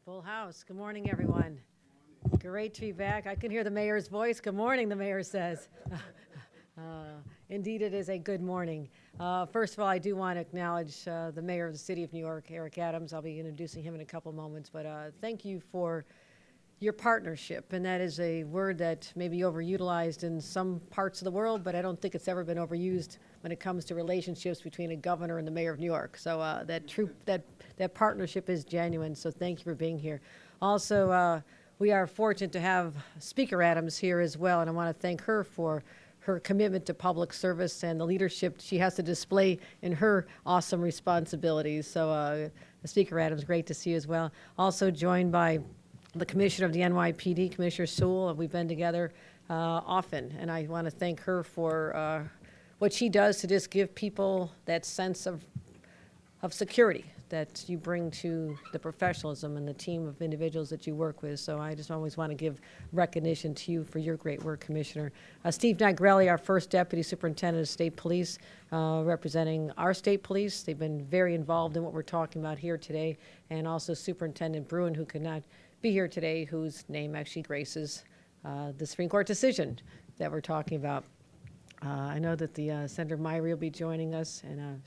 Full house. Good morning, everyone. Great to be back. I can hear the mayor's voice. Good morning, the mayor says. Indeed, it is a good morning. First of all, I do want to acknowledge the mayor of the city of New York, Eric Adams. I'll be introducing him in a couple moments, but thank you for your partnership, and that is a word that may be overutilized in some parts of the world, but I don't think it's ever been overused when it comes to relationships between a governor and the mayor of New York. So that partnership is genuine, so thank you for being here. Also, we are fortunate to have Speaker Adams here as well, and I want to thank her for her commitment to public service and the leadership she has to display in her awesome responsibilities. So Speaker Adams, great to see you as well. Also joined by the Commissioner of the NYPD, Commissioner Sewell. We've been together often, and I want to thank her for what she does to just give people that sense of security that you bring to the professionalism and the team of individuals that you work with. So I just always want to give recognition to you for your great work, Commissioner. Steve Nigrelli, our first Deputy Superintendent of State Police, representing our state police. They've been very involved in what we're talking about here today. And also Superintendent Bruin, who could not be here today, whose name actually graces the Supreme Court decision that we're talking about. I know that the Senator Myrie will be joining us, and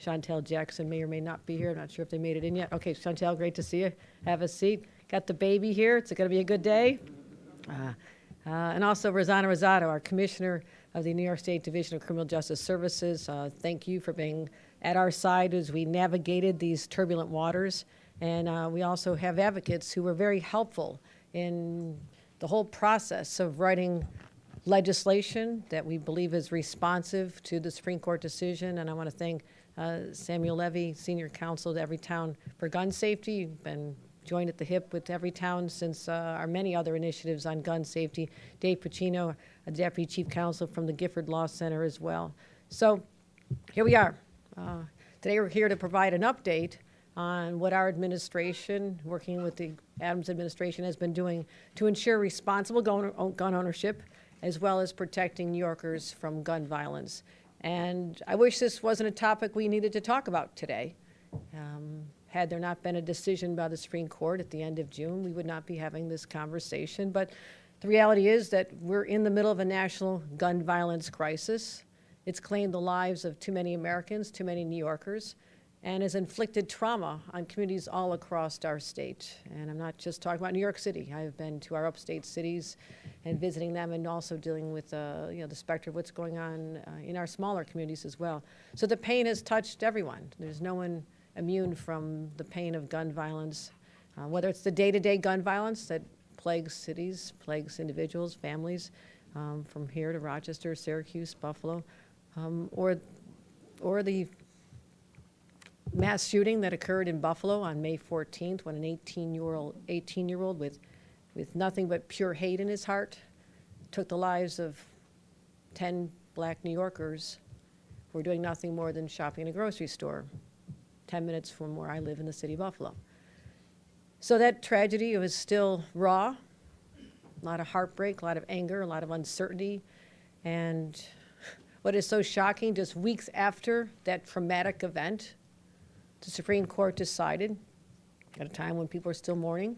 Chantel Jackson may or may not be here. I'm not sure if they made it in yet. Okay, Chantel, great to see you. Have a seat. Got the baby here. It's going to be a good day. And also Rosanna Rosado, our Commissioner of the New York State Division of Criminal Justice Services. Thank you for being at our side as we navigated these turbulent waters. And we also have advocates who were very helpful in the whole process of writing legislation that we believe is responsive to the Supreme Court decision. And I want to thank Samuel Levy, Senior Counsel to Everytown for Gun Safety. You've been joined at the hip with Everytown since our many other initiatives on gun safety. Dave Pacino, a Deputy Chief Counsel from the Gifford Law Center as well. So here we are. Today we're here to provide an update on what our administration, working with the Adams administration, has been doing to ensure responsible gun ownership, as well as protecting New Yorkers from gun violence. And I wish this wasn't a topic we needed to talk about today. Had there not been a decision by the Supreme Court at the end of June, we would not be having this conversation. But the reality is that we're in the middle of a national gun violence crisis. It's claimed the lives of too many Americans, too many New Yorkers, and has inflicted trauma on communities all across our state. And I'm not just talking about New York City. I've been to our upstate cities and visiting them, and also dealing with the specter of what's going on in our smaller communities as well. So the pain has touched everyone. There's no one immune from the pain of gun violence, whether it's the day-to-day gun violence that plagues cities, plagues individuals, families, from here to Rochester, Syracuse, Buffalo, or the mass shooting that occurred in Buffalo on May 14th when an 18-year-old with nothing but pure hate in his heart took the lives of 10 black New Yorkers who were doing nothing more than shopping in a grocery store 10 minutes from where I live in the city of Buffalo. So that tragedy was still raw, a lot of heartbreak, a lot of anger, a lot of uncertainty. And what is so shocking, just weeks after that traumatic event, the Supreme Court decided, at a time when people are still mourning,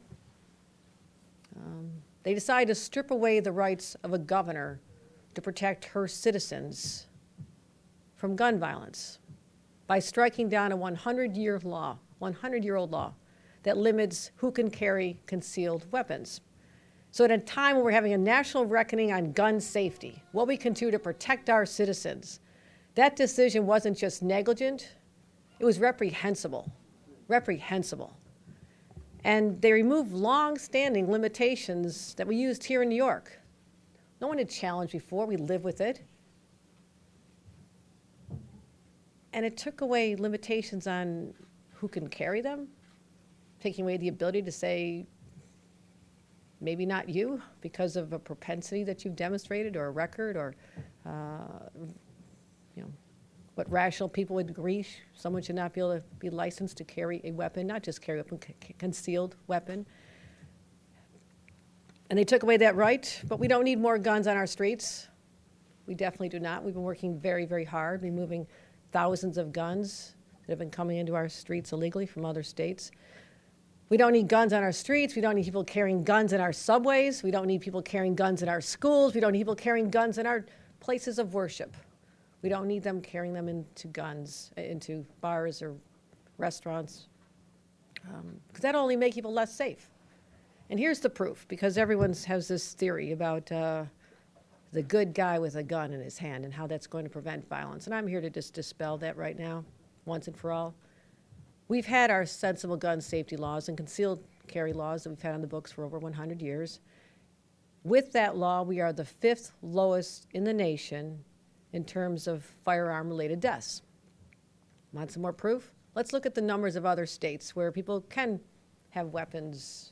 they decided to strip away the rights of a governor to protect her citizens from gun violence by striking down a 100-year-old law that limits who can carry concealed weapons. So at a time when we're having a national reckoning on gun safety, what we can do to protect our citizens, that decision wasn't just negligent, it was reprehensible. And they removed long-standing limitations that we used here in New York. No one had challenged before, we live with it. And it took away limitations on who can carry them, taking away the ability to say, maybe not you, because of a propensity that you've demonstrated, or a record, or what rational people would agree, someone should not be able to be licensed to carry a weapon, not just carry a weapon, concealed weapon. And they took away that right, but we don't need more guns on our streets. We definitely do not. We've been working very, very hard, removing thousands of guns that have been coming into our streets illegally from other states. We don't need guns on our streets. We don't need people carrying guns in our subways. We don't need people carrying guns in our schools. We don't need people carrying guns in our places of worship. We don't need them carrying them into bars or restaurants, because that'll only make people less safe. And here's the proof, because everyone has this theory about the good guy with a gun in his hand and how that's going to prevent violence. And I'm here to just dispel that right now, once and for all. We've had our sensible gun safety laws and concealed carry laws that we've had on the books for over 100 years. With that law, we are the 5th lowest in the nation in terms of firearm-related deaths. Want some more proof? Let's look at the numbers of other states where people can have weapons,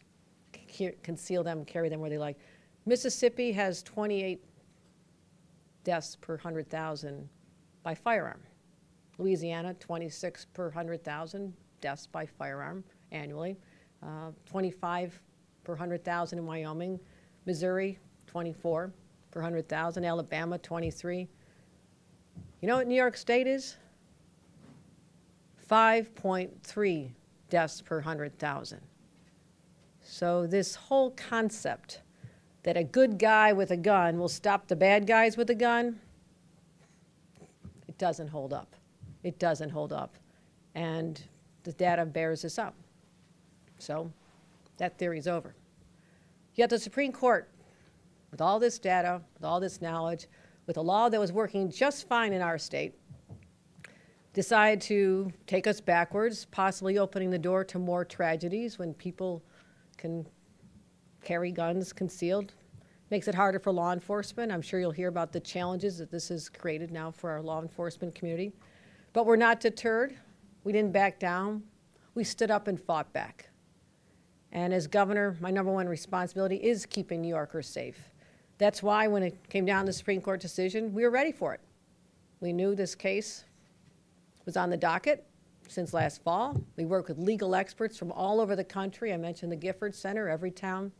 conceal them, carry them where they like. Mississippi has 28 deaths per 100,000 by firearm. Louisiana, 26 per 100,000 deaths by firearm annually. 25 per 100,000 in Wyoming. Missouri, 24 per 100,000. Alabama, 23. You know what New York State is? 5.3 deaths per 100,000. So this whole concept that a good guy with a gun will stop the bad guys with a gun, it doesn't hold up. It doesn't hold up. And the data bears this out. So that theory's over. Yet the Supreme Court, with all this data, with all this knowledge, with a law that was working just fine in our state, decided to take us backwards, possibly opening the door to more tragedies when people can carry guns concealed. Makes it harder for law enforcement. I'm sure you'll hear about the challenges that this has created now for our law enforcement community. But we're not deterred. We didn't back down. We stood up and fought back. And as governor, my number one responsibility is keeping New Yorkers safe. That's why when it came down to the Supreme Court decision, we were ready for it. We knew this case was on the docket since last fall. We worked with legal experts from all over the country. I mentioned the Gifford Center, Everytown.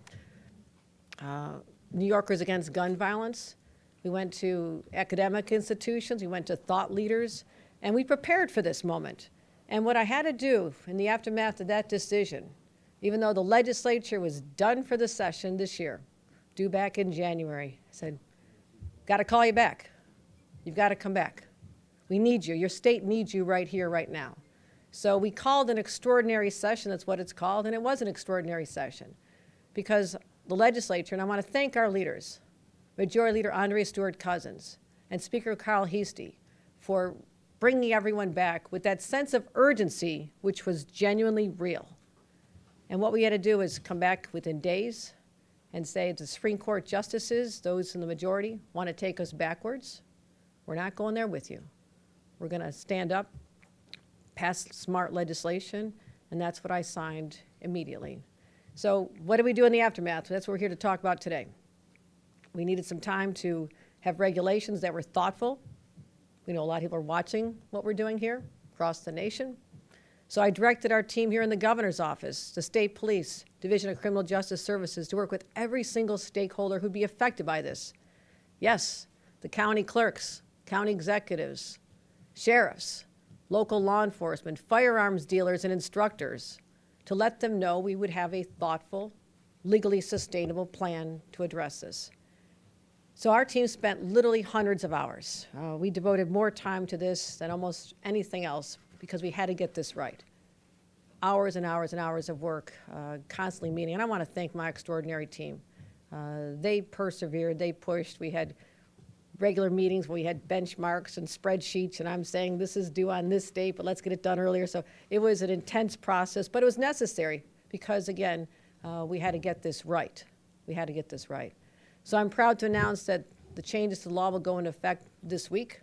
New Yorkers Against Gun Violence. We went to academic institutions. We went to thought leaders. And we prepared for this moment. And what I had to do in the aftermath of that decision, even though the legislature was done for the session this year, due back in January, I said, got to call you back. You've got to come back. We need you. Your state needs you right here, right now. So we called an extraordinary session. That's what it's called. And it was an extraordinary session because the legislature, and I want to thank our leaders, Majority Leader Andrea Stewart-Cousins and Speaker Carl Heastie, for bringing everyone back with that sense of urgency, which was genuinely real. And what we had to do is come back within days and say the Supreme Court justices, those in the majority, want to take us backwards. We're not going there with you. We're going to stand up, pass smart legislation, and that's what I signed immediately. So what did we do in the aftermath? That's what we're here to talk about today. We needed some time to have regulations that were thoughtful. We know a lot of people are watching what we're doing here across the nation. So I directed our team here in the governor's office, the state police, Division of Criminal Justice Services, to work with every single stakeholder who'd be affected by this. Yes, the county clerks, county executives, sheriffs, local law enforcement, firearms dealers, and instructors, to let them know we would have a thoughtful, legally sustainable plan to address this. So our team spent literally hundreds of hours. We devoted more time to this than almost anything else because we had to get this right. Hours and hours and hours of work, constantly meeting. And I want to thank my extraordinary team. They persevered, they pushed. We had regular meetings where we had benchmarks and spreadsheets, and I'm saying this is due on this date, but let's get it done earlier. So it was an intense process, but it was necessary because, again, we had to get this right. We had to get this right. So I'm proud to announce that the changes to the law will go into effect this week,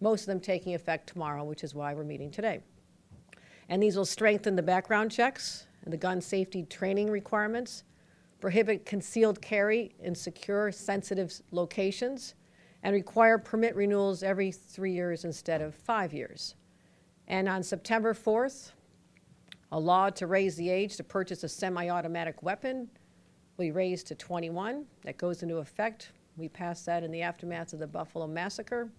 most of them taking effect tomorrow, which is why we're meeting today. And these will strengthen the background checks and the gun safety training requirements, prohibit concealed carry in secure, sensitive locations, and require permit renewals every 3 years instead of 5 years. And on September 4th, a law to raise the age to purchase a semi-automatic weapon will be raised to 21. That goes into effect. We passed that in the aftermath of the Buffalo massacre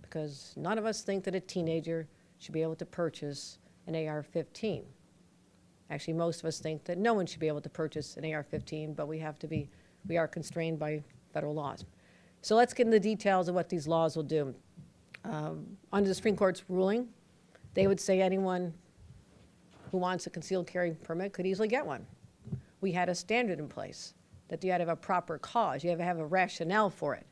because none of us think that a teenager should be able to purchase an AR-15. Actually, most of us think that no one should be able to purchase an AR-15, but we are constrained by federal laws. So let's get into the details of what these laws will do. Under the Supreme Court's ruling, they would say anyone who wants a concealed carry permit could easily get one. We had a standard in place that you had to have a proper cause, you have to have a rationale for it.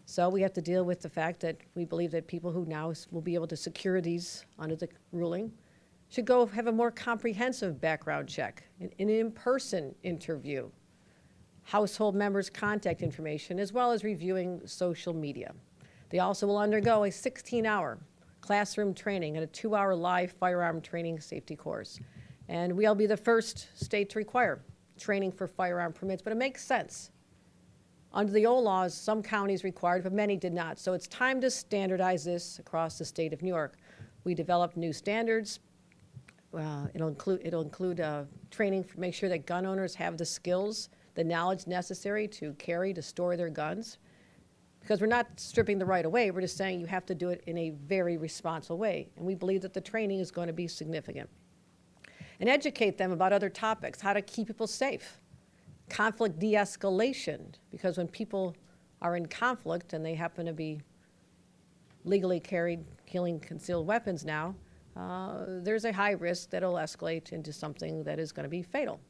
So we have to deal with the fact that we believe that people who now will be able to secure these under the ruling should go have a more comprehensive background check, an in-person interview, household members' contact information, as well as reviewing social media. They also will undergo a 16-hour classroom training and a 2-hour live firearm training safety course. And we'll be the first state to require training for firearm permits, but it makes sense. Under the old laws, some counties required, but many did not. So it's time to standardize this across the state of New York. We developed new standards. It'll include training to make sure that gun owners have the skills, the knowledge necessary to carry, to store their guns. Because we're not stripping the right away, we're just saying you have to do it in a very responsible way. And we believe that the training is going to be significant. And educate them about other topics, how to keep people safe. Conflict de-escalation, because when people are in conflict and they happen to be legally carrying concealed weapons now, there's a high risk that it'll escalate into something that is going to be fatal.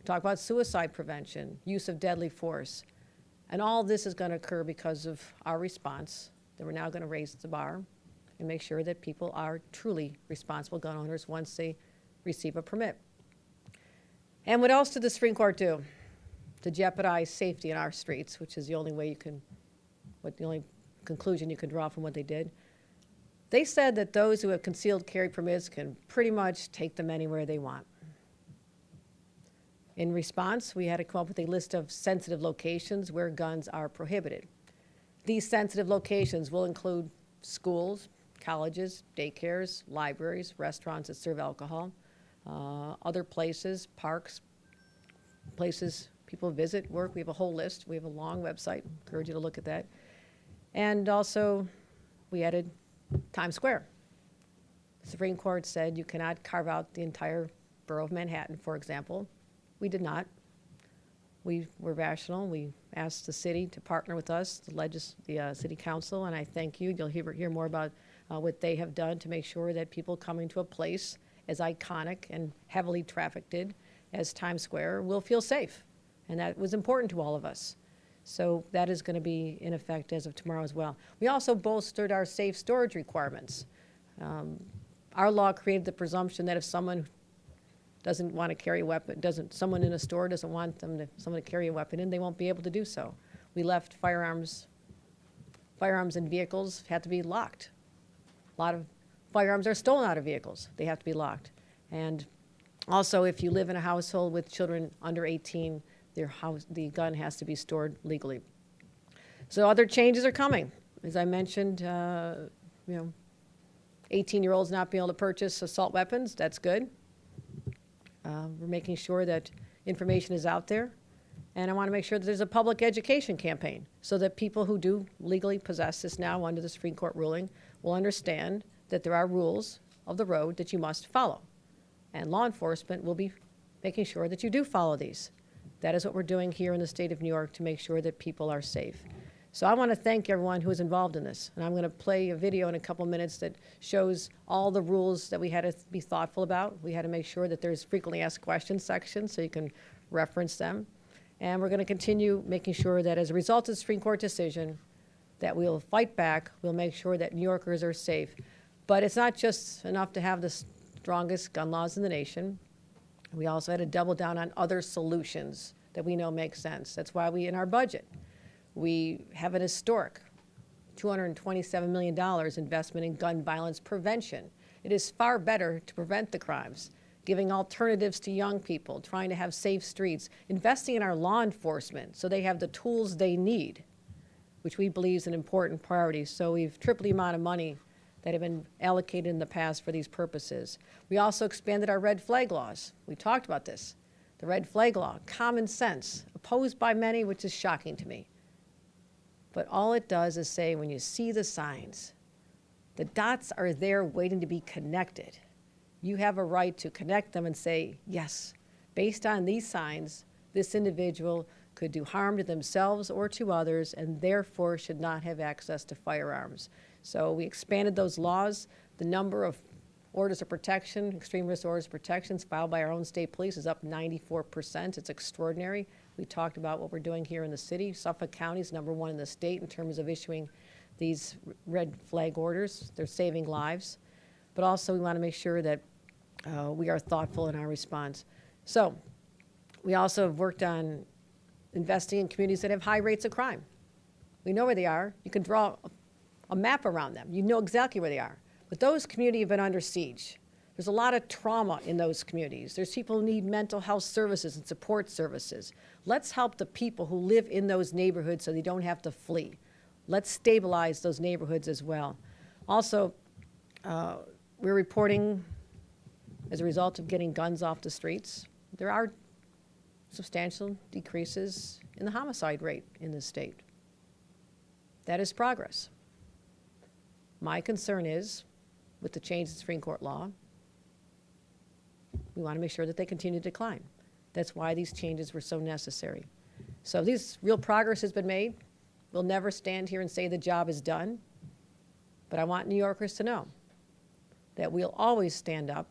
Talk about suicide prevention, use of deadly force. And all this is going to occur because of our response, that we're now going to raise the bar and make sure that people are truly responsible gun owners once they receive a permit. And what else did the Supreme Court do to jeopardize safety in our streets, which is the only way the only conclusion you can draw from what they did? They said that those who have concealed carry permits can pretty much take them anywhere they want. In response, we had to come up with a list of sensitive locations where guns are prohibited. These sensitive locations will include schools, colleges, daycares, libraries, restaurants that serve alcohol, other places, parks, places people visit, work. We have a whole list. We have a long website. I encourage you to look at that. And also, we added Times Square. The Supreme Court said you cannot carve out the entire borough of Manhattan, for example. We did not. We were rational. We asked the city to partner with us, the city council, and I thank you. You'll hear more about what they have done to make sure that people coming to a place as iconic and heavily trafficked as Times Square will feel safe. And that was important to all of us. So that is going to be in effect as of tomorrow as well. We also bolstered our safe storage requirements. Our law created the presumption that if someone doesn't want to carry a weapon, someone in a store doesn't want someone to carry a weapon in, they won't be able to do so. We left firearms in vehicles have to be locked. A lot of firearms are stolen out of vehicles. They have to be locked. And also, if you live in a household with children under 18, the gun has to be stored legally. So other changes are coming. As I mentioned, 18-year-olds not being able to purchase assault weapons, that's good. We're making sure that information is out there. And I want to make sure that there's a public education campaign so that people who do legally possess this now under the Supreme Court ruling will understand that there are rules of the road that you must follow. And law enforcement will be making sure that you do follow these. That is what we're doing here in the state of New York to make sure that people are safe. So I want to thank everyone who is involved in this. And I'm going to play a video in a couple minutes that shows all the rules that we had to be thoughtful about. We had to make sure that there's frequently asked questions section so you can reference them. And we're going to continue making sure that as a result of the Supreme Court decision, that we'll fight back, we'll make sure that New Yorkers are safe. But it's not just enough to have the strongest gun laws in the nation. We also had to double down on other solutions that we know make sense. That's why in our budget, we have an historic $227 million investment in gun violence prevention. It is far better to prevent the crimes, giving alternatives to young people, trying to have safe streets, investing in our law enforcement so they have the tools they need, which we believe is an important priority. So we've tripled the amount of money that have been allocated in the past for these purposes. We also expanded our red flag laws. We talked about this. The red flag law, common sense, opposed by many, which is shocking to me. But all it does is say when you see the signs, the dots are there waiting to be connected. you have a right to connect them and say, yes, based on these signs, this individual could do harm to themselves or to others and therefore should not have access to firearms. So we expanded those laws. The number of orders of protection, extreme risk orders of protections filed by our own state police is up 94%. It's extraordinary. We talked about what we're doing here in the city. Suffolk County is #1 in the state in terms of issuing these red flag orders. They're saving lives. But also we want to make sure that we are thoughtful in our response. So we also have worked on investing in communities that have high rates of crime. We know where they are. You can draw a map around them. You know exactly where they are. But those communities have been under siege. There's a lot of trauma in those communities. There's people who need mental health services and support services. Let's help the people who live in those neighborhoods so they don't have to flee. Let's stabilize those neighborhoods as well. Also, we're reporting, as a result of getting guns off the streets, there are substantial decreases in the homicide rate in this state. That is progress. My concern is, with the change in Supreme Court law, we want to make sure that they continue to decline. That's why these changes were so necessary. So this real progress has been made. We'll never stand here and say the job is done, but I want New Yorkers to know that we'll always stand up,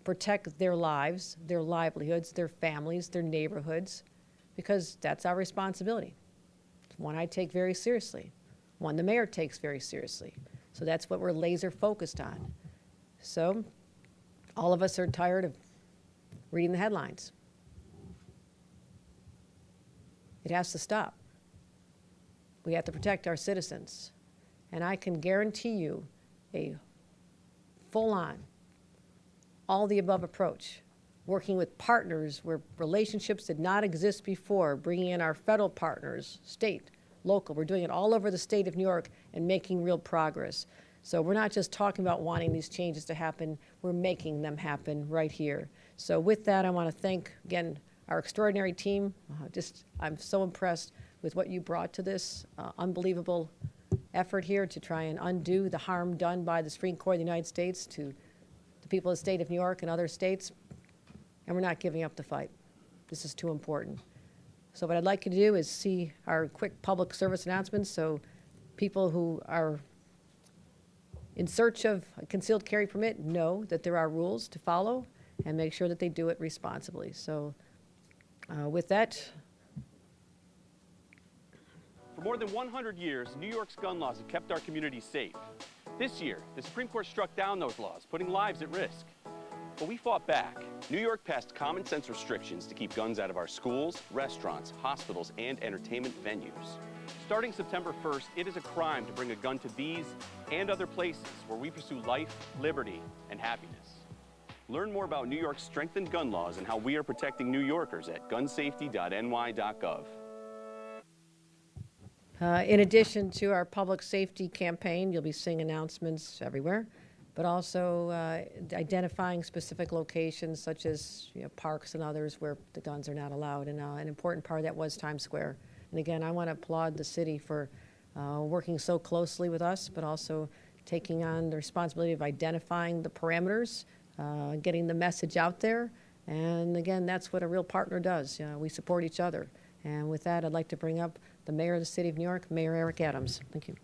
protect their lives, their livelihoods, their families, their neighborhoods, because that's our responsibility. It's one I take very seriously, one the mayor takes very seriously. So that's what we're laser focused on. So all of us are tired of reading the headlines. It has to stop. We have to protect our citizens. And I can guarantee you a full-on, all-the-above approach, working with partners where relationships did not exist before, bringing in our federal partners, state, local. We're doing it all over the state of New York and making real progress. So we're not just talking about wanting these changes to happen, we're making them happen right here. So with that, I want to thank, again, our extraordinary team. I'm so impressed with what you brought to this unbelievable effort here to try and undo the harm done by the Supreme Court of the United States to the people of the state of New York and other states. And we're not giving up the fight. This is too important. So what I'd like you to do is see our quick public service announcements so people who are in search of a concealed carry permit know that there are rules to follow and make sure that they do it responsibly. So with that. For more than 100 years, New York's gun laws have kept our community safe. This year, the Supreme Court struck down those laws, putting lives at risk. But we fought back. New York passed common sense restrictions to keep guns out of our schools, restaurants, hospitals, and entertainment venues. Starting September 1st, it is a crime to bring a gun to these and other places where we pursue life, liberty, and happiness. Learn more about New York's strengthened gun laws and how we are protecting New Yorkers at gunsafety.ny.gov. In addition to our public safety campaign, you'll be seeing announcements everywhere, but also identifying specific locations such as parks and others where the guns are not allowed. And an important part of that was Times Square. And again, I want to applaud the city for working so closely with us, but also taking on the responsibility of identifying the parameters, getting the message out there. And again, that's what a real partner does. We support each other. And with that, I'd like to bring up the Mayor of the City of New York, Mayor Eric Adams. Thank you.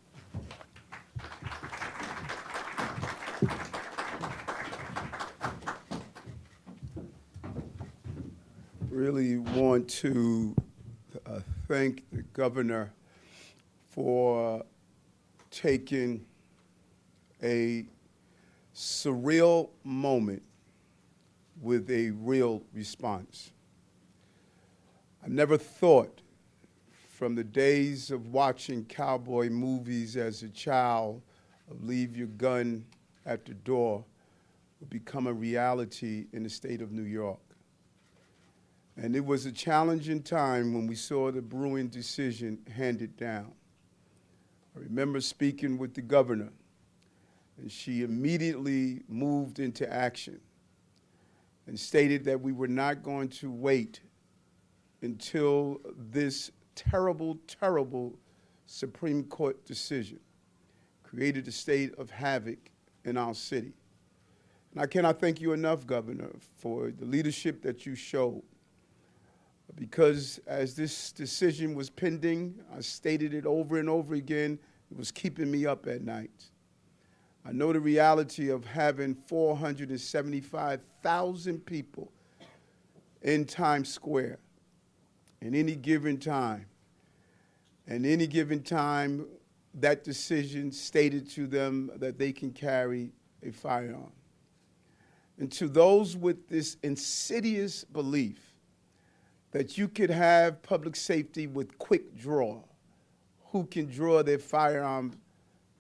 Really want to thank the governor for taking a surreal moment with a real response. I never thought from the days of watching cowboy movies as a child of leave your gun at the door would become a reality in the state of New York. And it was a challenging time when we saw the brewing decision handed down. I remember speaking with the governor, and she immediately moved into action and stated that we were not going to wait until this terrible, terrible Supreme Court decision created a state of havoc in our city. And I cannot thank you enough, Governor, for the leadership that you showed. Because as this decision was pending, I stated it over and over again, it was keeping me up at night. I know the reality of having 475,000 people in Times Square in any given time. And any given time, that decision stated to them that they can carry a firearm. And to those with this insidious belief that you could have public safety with quick draw, who can draw their firearm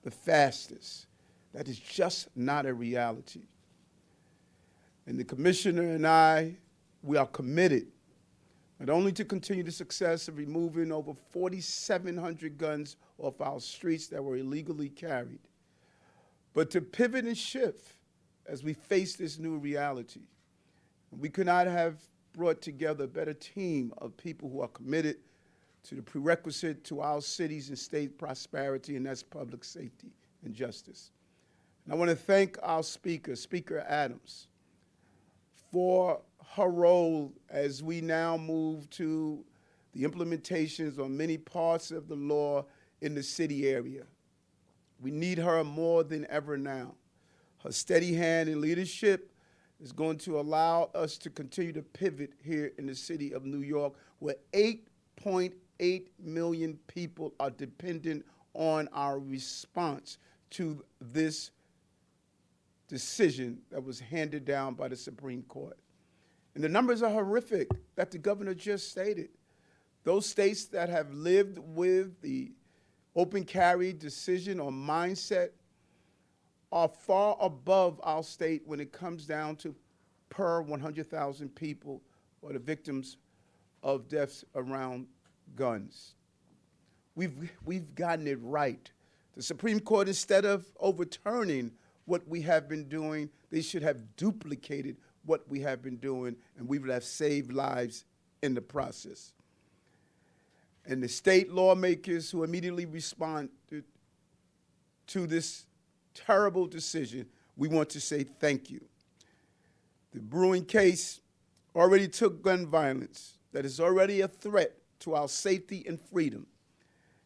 the fastest, that is just not a reality. And the commissioner and I, we are committed not only to continue the success of removing over 4,700 guns off our streets that were illegally carried, but to pivot and shift as we face this new reality. We could not have brought together a better team of people who are committed to the prerequisite to our cities and state prosperity, and that's public safety and justice. And I want to thank our speaker, Speaker Adams, for her role as we now move to the implementations on many parts of the law in the city area. We need her more than ever now. Her steady hand and leadership is going to allow us to continue to pivot here in the city of New York, where 8.8 million people are dependent on our response to this decision that was handed down by the Supreme Court. And the numbers are horrific that the governor just stated. Those states that have lived with the open carry decision or mindset are far above our state when it comes down to per 100,000 people or the victims of deaths around guns. We've gotten it right. The Supreme Court, instead of overturning what we have been doing, they should have duplicated what we have been doing, and we would have saved lives in the process. And the state lawmakers who immediately responded to this terrible decision, we want to say thank you. The brewing case already took gun violence that is already a threat to our safety and freedom,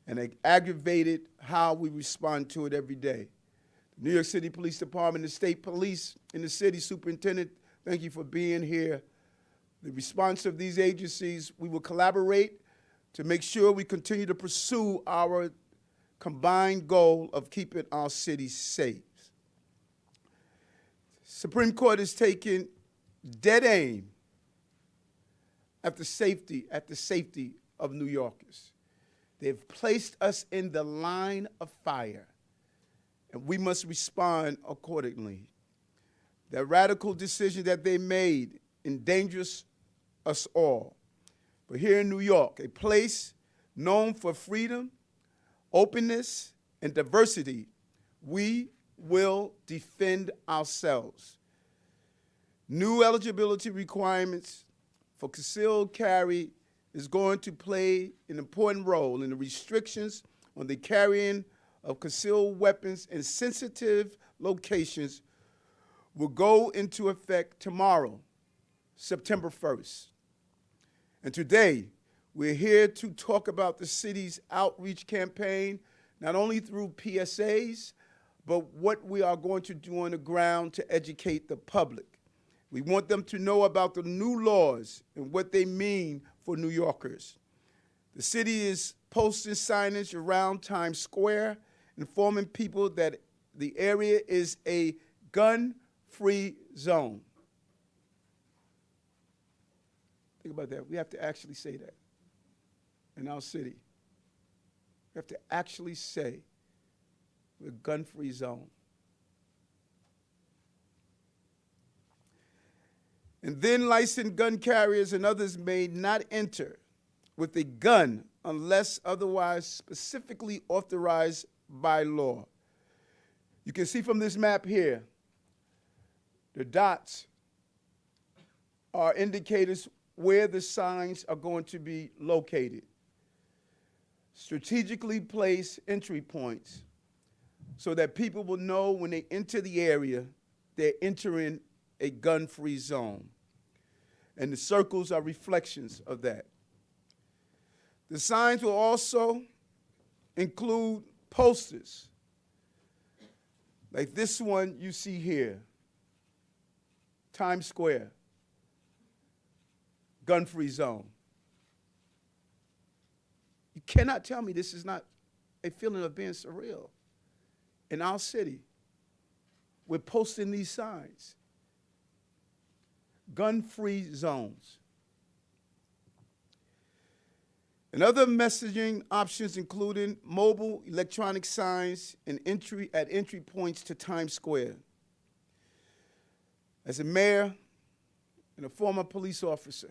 and it aggravated how we respond to it every day. The New York City Police Department, the state police, and the city superintendent, thank you for being here. The response of these agencies, we will collaborate to make sure we continue to pursue our combined goal of keeping our city safe. Supreme Court has taken dead aim at the safety of New Yorkers. They've placed us in the line of fire, and we must respond accordingly. That radical decision that they made endangers us all. But here in New York, a place known for freedom, openness, and diversity, we will defend ourselves. New eligibility requirements for concealed carry is going to play an important role in the restrictions on the carrying of concealed weapons in sensitive locations will go into effect tomorrow, September 1st. And today, we're here to talk about the city's outreach campaign, not only through PSAs, but what we are going to do on the ground to educate the public. We want them to know about the new laws and what they mean for New Yorkers. The city is posting signage around Times Square, informing people that the area is a gun-free zone. Think about that. We have to actually say that in our city. We have to actually say we're a gun-free zone. And then licensed gun carriers and others may not enter with a gun unless otherwise specifically authorized by law. You can see from this map here, the dots are indicators where the signs are going to be located. Strategically placed entry points so that people will know when they enter the area they're entering a gun-free zone. And the circles are reflections of that. The signs will also include posters like this one you see here, Times Square, gun-free zone. You cannot tell me this is not a feeling of being surreal. In our city, we're posting these signs. Gun-free zones. And other messaging options including mobile electronic signs and at entry points to Times Square. As a mayor and a former police officer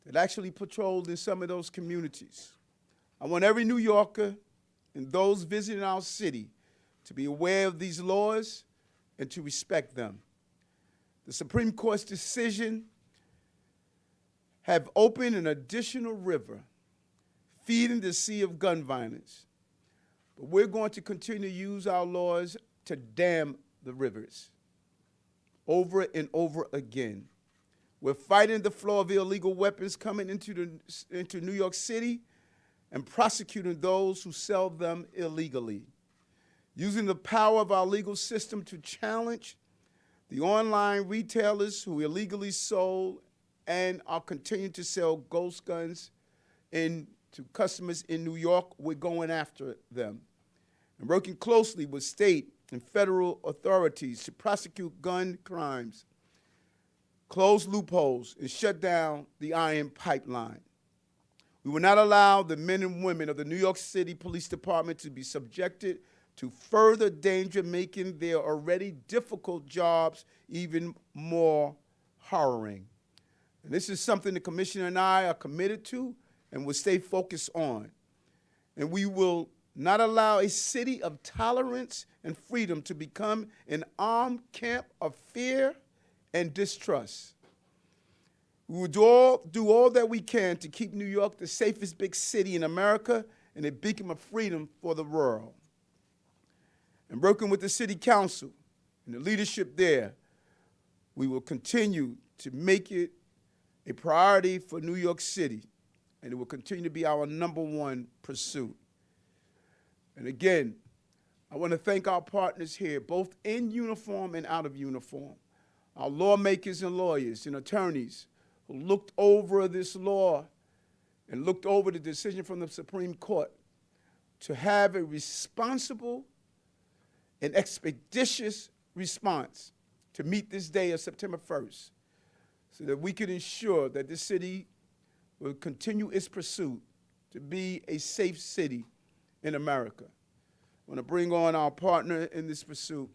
that actually patrolled in some of those communities, I want every New Yorker and those visiting our city to be aware of these laws and to respect them. The Supreme Court's decision have opened an additional river feeding the sea of gun violence. But we're going to continue to use our laws to dam the rivers over and over again. We're fighting the flow of illegal weapons coming into New York City and prosecuting those who sell them illegally. Using the power of our legal system to challenge the online retailers who illegally sold and are continuing to sell ghost guns to customers in New York, we're going after them. And working closely with state and federal authorities to prosecute gun crimes, close loopholes, and shut down the iron pipeline. We will not allow the men and women of the New York City Police Department to be subjected to further danger, making their already difficult jobs even more harrowing. And this is something the Commissioner and I are committed to and will stay focused on. And we will not allow a city of tolerance and freedom to become an armed camp of fear and distrust. We will do all that we can to keep New York the safest big city in America and a beacon of freedom for the world. And working with the City Council and the leadership there, we will continue to make it a priority for New York City, and it will continue to be our #1 pursuit. And again, I want to thank our partners here, both in uniform and out of uniform, our lawmakers and lawyers and attorneys who looked over this law and looked over the decision from the Supreme Court to have a responsible and expeditious response to meet this day of September 1st so that we can ensure that this city will continue its pursuit to be a safe city in America. I want to bring on our partner in this pursuit,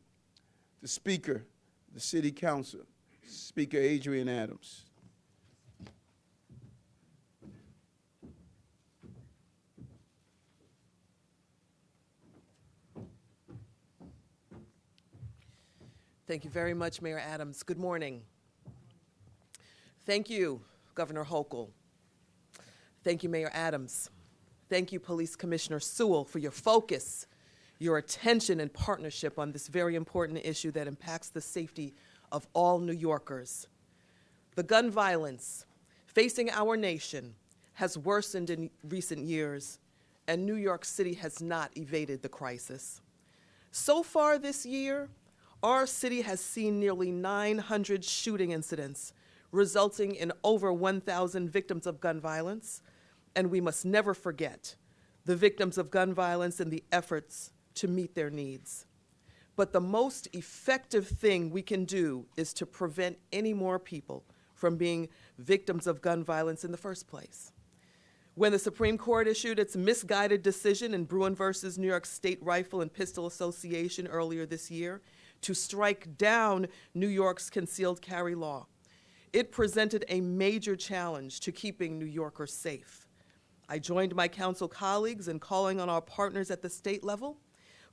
the Speaker of the City Council, Speaker Adrian Adams. Thank you very much, Mayor Adams. Good morning. Thank you, Governor Hochul. Thank you, Mayor Adams. Thank you, Police Commissioner Sewell, for your focus, your attention, and partnership on this very important issue that impacts the safety of all New Yorkers. The gun violence facing our nation has worsened in recent years, and New York City has not evaded the crisis. So far this year, our city has seen nearly 900 shooting incidents, resulting in over 1,000 victims of gun violence, and we must never forget the victims of gun violence and the efforts to meet their needs. But the most effective thing we can do is to prevent any more people from being victims of gun violence in the first place. When the Supreme Court issued its misguided decision in Bruin versus New York State Rifle and Pistol Association earlier this year to strike down New York's concealed carry law, it presented a major challenge to keeping New Yorkers safe. I joined my council colleagues in calling on our partners at the state level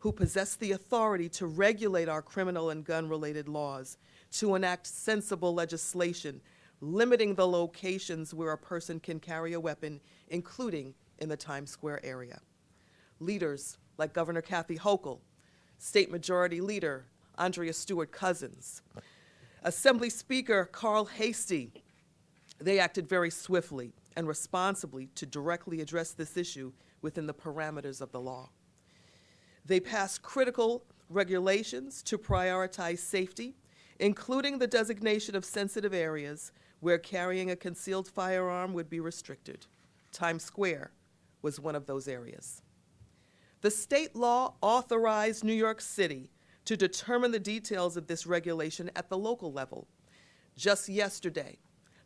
who possess the authority to regulate our criminal and gun-related laws, to enact sensible legislation limiting the locations where a person can carry a weapon, including in the Times Square area. Leaders like Governor Kathy Hochul, State Majority Leader Andrea Stewart-Cousins, Assembly Speaker Carl Hastie. They acted very swiftly and responsibly to directly address this issue within the parameters of the law. They passed critical regulations to prioritize safety, including the designation of sensitive areas where carrying a concealed firearm would be restricted. Times Square was one of those areas. The state law authorized New York City to determine the details of this regulation at the local level. Just yesterday,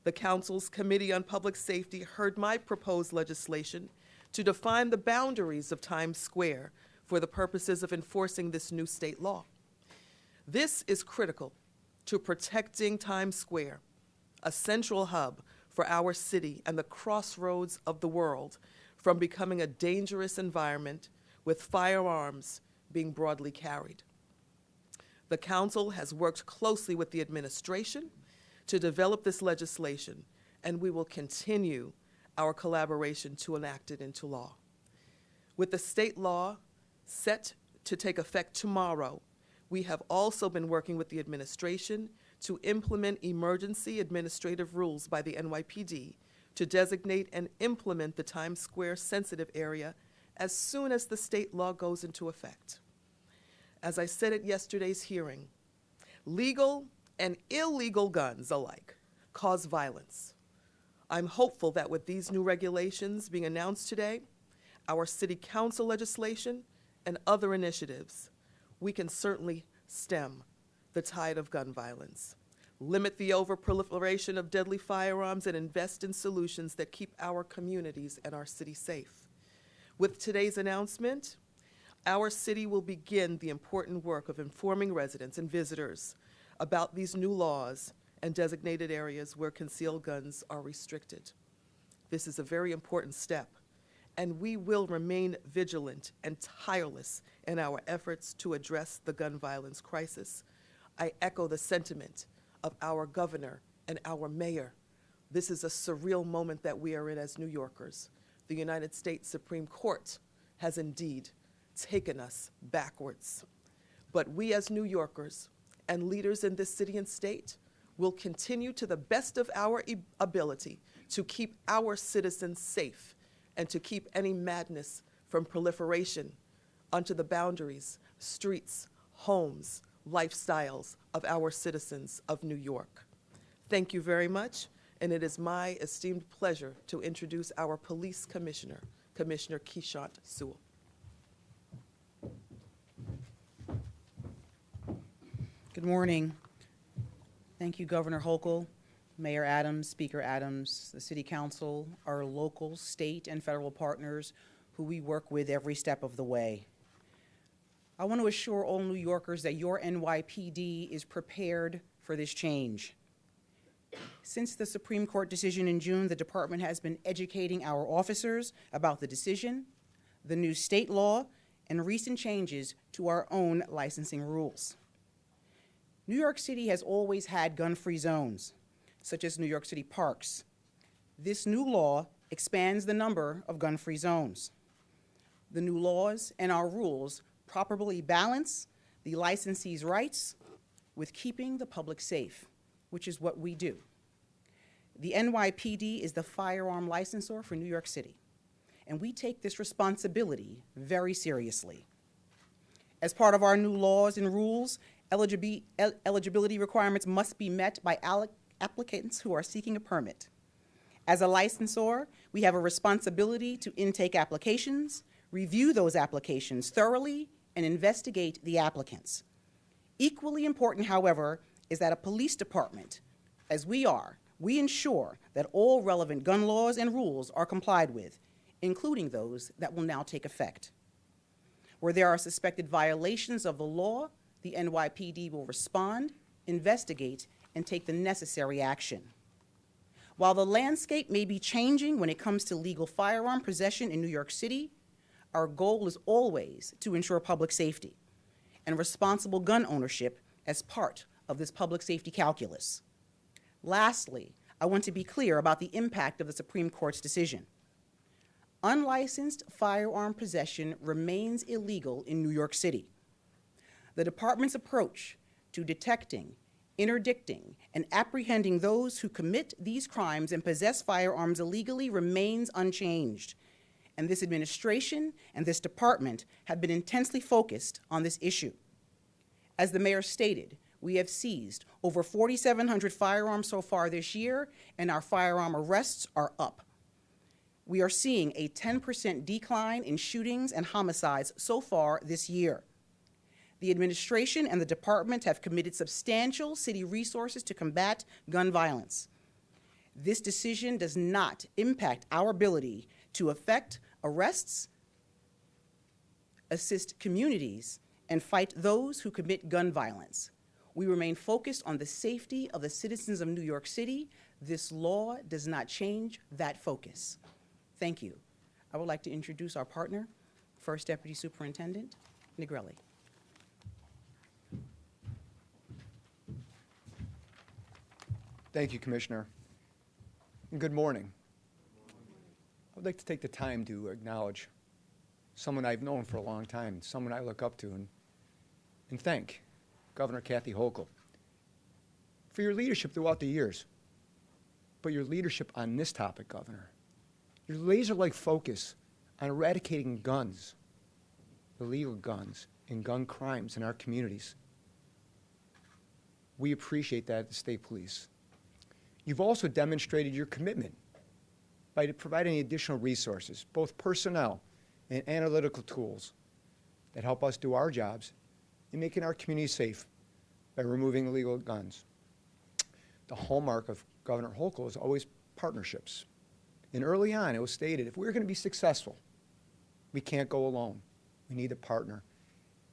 the Council's Committee on Public Safety heard my proposed legislation to define the boundaries of Times Square for the purposes of enforcing this new state law. This is critical to protecting Times Square, a central hub for our city and the crossroads of the world, from becoming a dangerous environment with firearms being broadly carried. The Council has worked closely with the administration to develop this legislation, and we will continue our collaboration to enact it into law. With the state law set to take effect tomorrow, we have also been working with the administration to implement emergency administrative rules by the NYPD to designate and implement the Times Square sensitive area as soon as the state law goes into effect. As I said at yesterday's hearing, legal and illegal guns alike cause violence. I'm hopeful that with these new regulations being announced today, our city council legislation, and other initiatives, we can certainly stem the tide of gun violence, limit the overproliferation of deadly firearms, and invest in solutions that keep our communities and our city safe. With today's announcement, our city will begin the important work of informing residents and visitors about these new laws and designated areas where concealed guns are restricted. This is a very important step, and we will remain vigilant and tireless in our efforts to address the gun violence crisis. I echo the sentiment of our governor and our mayor. This is a surreal moment that we are in as New Yorkers. The United States Supreme Court has indeed taken us backwards. But we as New Yorkers and leaders in this city and state will continue to the best of our ability to keep our citizens safe and to keep any madness from proliferation onto the boundaries, streets, homes, lifestyles of our citizens of New York. Thank you very much, and it is my esteemed pleasure to introduce our police commissioner, Commissioner Keishant Sewell. Good morning. Thank you, Governor Hochul, Mayor Adams, Speaker Adams, the City Council, our local, state, and federal partners who we work with every step of the way. I want to assure all New Yorkers that your NYPD is prepared for this change. Since the Supreme Court decision in June, the department has been educating our officers about the decision, the new state law, and recent changes to our own licensing rules. New York City has always had gun-free zones, such as New York City parks. This new law expands the number of gun-free zones. The new laws and our rules properly balance the licensee's rights with keeping the public safe, which is what we do. The NYPD is the firearm licensor for New York City, and we take this responsibility very seriously. As part of our new laws and rules, eligibility requirements must be met by applicants who are seeking a permit. As a licensor, we have a responsibility to intake applications, review those applications thoroughly, and investigate the applicants. Equally important, however, is that a police department, as we are, we ensure that all relevant gun laws and rules are complied with, including those that will now take effect. Where there are suspected violations of the law, the NYPD will respond, investigate, and take the necessary action. While the landscape may be changing when it comes to legal firearm possession in New York City, our goal is always to ensure public safety and responsible gun ownership as part of this public safety calculus. Lastly, I want to be clear about the impact of the Supreme Court's decision. Unlicensed firearm possession remains illegal in New York City. The department's approach to detecting, interdicting, and apprehending those who commit these crimes and possess firearms illegally remains unchanged. And this administration and this department have been intensely focused on this issue. As the mayor stated, we have seized over 4,700 firearms so far this year, and our firearm arrests are up. We are seeing a 10% decline in shootings and homicides so far this year. The administration and the department have committed substantial city resources to combat gun violence. This decision does not impact our ability to effect arrests, assist communities, and fight those who commit gun violence. We remain focused on the safety of the citizens of New York City. This law does not change that focus. Thank you. I would like to introduce our partner, First Deputy Superintendent Negrelli. Thank you, Commissioner. And good morning. I would like to take the time to acknowledge someone I've known for a long time, someone I look up to, and thank Governor Kathy Hochul for your leadership throughout the years, but your leadership on this topic, Governor. Your laser-like focus on eradicating guns, illegal guns, and gun crimes in our communities. We appreciate that at the State Police. You've also demonstrated your commitment by providing additional resources, both personnel and analytical tools that help us do our jobs in making our community safe by removing illegal guns. The hallmark of Governor Hochul is always partnerships. And early on, it was stated, if we're going to be successful, we can't go alone. We need a partner.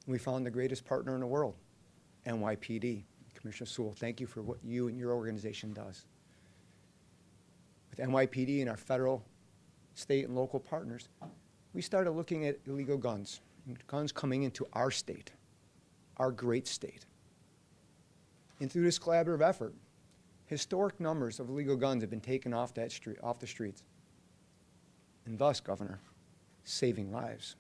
And we found the greatest partner in the world, NYPD. Commissioner Sewell, thank you for what you and your organization does. With NYPD and our federal, state, and local partners, we started looking at illegal guns, and guns coming into our state, our great state. And through this collaborative effort, historic numbers of illegal guns have been taken off the streets, and thus, Governor, saving lives.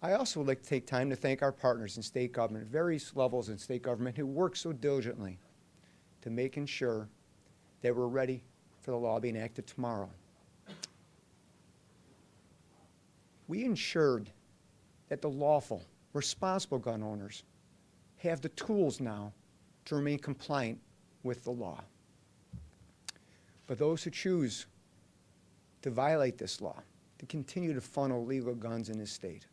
I also would like to take time to thank our partners in state government, various levels in state government, who work so diligently to making sure that we're ready for the law being enacted tomorrow. We ensured that the lawful, responsible gun owners have the tools now to remain compliant with the law. But those who choose to violate this law, to continue to funnel illegal guns in this state,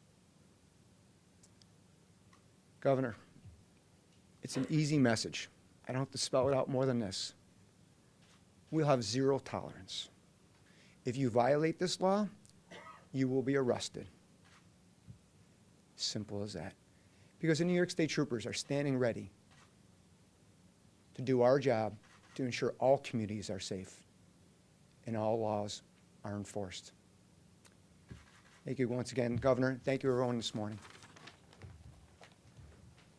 Governor, it's an easy message. I don't have to spell it out more than this. We'll have zero tolerance. If you violate this law, you will be arrested. Simple as that. Because the New York State Troopers are standing ready to do our job to ensure all communities are safe and all laws are enforced. Thank you once again, Governor. Thank you, everyone, this morning.